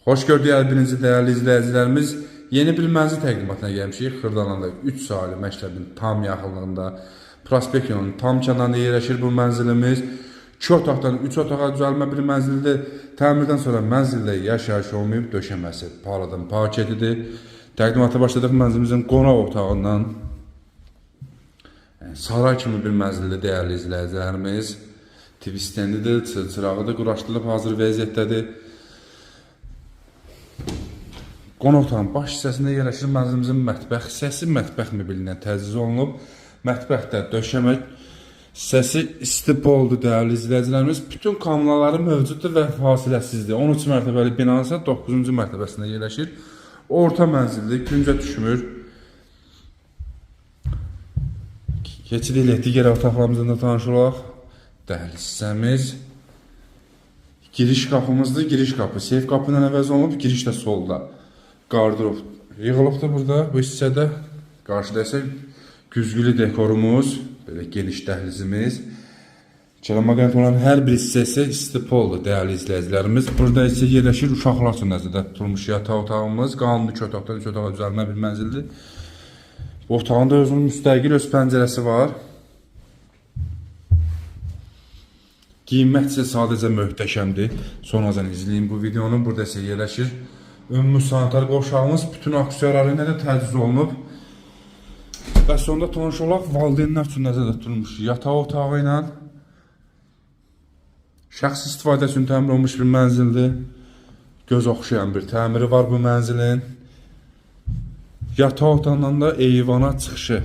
Hoş gördük hepinizi değerli izləyicilərimiz. Yeni bir mənzil təqdimatına gəlmişik. Xırdalanında 3 saylı məktəbin tam yaxınlığında, prospekt yolunun tam kənarında yerləşir bu mənzilimiz. 2 otaqdan 3 otağa düzəlmə bir mənzildir. Təmirdən sonra mənzildə yaşayış olmayıb, döşəməsi paradan paketidir. Təqdimata başladıq mənzilimizin qonaq otağından. Saray kimi bir mənzildir değerli izləyicilərimiz. TV stendidir, çırağıdır, quraşdırılıb hazır vəziyyətdədir. Qonaq otağının baş hissəsində yerləşir mənzilimizin mətbəx hissəsi. Mətbəx möbilindən təchiz olunub. Mətbəxdə döşəmə hissəsi istipoldur değerli izləyicilərimiz. Bütün kameraları mövcuddur və fasiləsizdir. 13 mərtəbəli binanın isə 9-cu mərtəbəsində yerləşir. Orta mənzildir, küncə düşmür. Keçid elektrik yer otaqlarımızdan da tanış olaq. Dəhliz hissəmiz. Giriş qapımızdır. Giriş qapı seyf qapından əvəz olunub. Giriş də solda. Qardırop yığılıbdır burada bu hissədə. Qarşıda isə güzgülü dekorumuz. Belə geniş dəhlizimiz. Kəramaqənt olan hər bir hissəsi istipoldur değerli izləyicilərimiz. Burada isə yerləşir uşaqlar üçün nəzərdə tutulmuş yataq otağımız. Qanuni 2 otaqdan 3 otağa düzəlmə bir mənzildir. Bu otağın da özünün müstəqil öz pəncərəsi var. Qiymət isə sadəcə möhtəşəmdir. Sonradan izləyin bu videonu. Burada isə yerləşir ümumi sanitar qovşağımız. Bütün aksiyonları ilə də təchiz olunub. Və sonda tanış olaq valideynlər üçün nəzərdə tutulmuş yataq otağı ilə şəxsi istifadə üçün təmir olunmuş bir mənzildir. Göz oxşayan bir təmiri var bu mənzilin. Yataq otağından da eyvana çıxışı.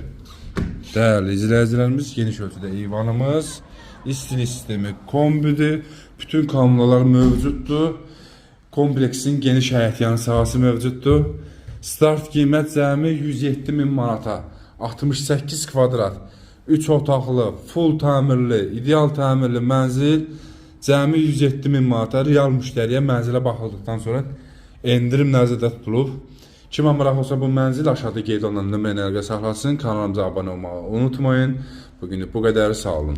Değerli izləyicilərimiz, geniş ölçüdə eyvanımız, istilik sistemi kombidir. Bütün kameralar mövcuddur. Kompleksin geniş həyətyanı sahəsi mövcuddur. Start qiymət cəmi 107.000 manata. 68 kvadrat, 3 otaqlı, full təmirli, ideal təmirli mənzil cəmi 107.000 manata real müştəriyə mənzilə baxıldıqdan sonra endirim nəzərdə tutulub. Kimə maraq olsa bu mənzil aşağıda qeyd olunan nömrəyə əlaqə saxlasın. Kanalımıza abunə olmağı unutmayın. Bugünlük bu qədər, sağ olun.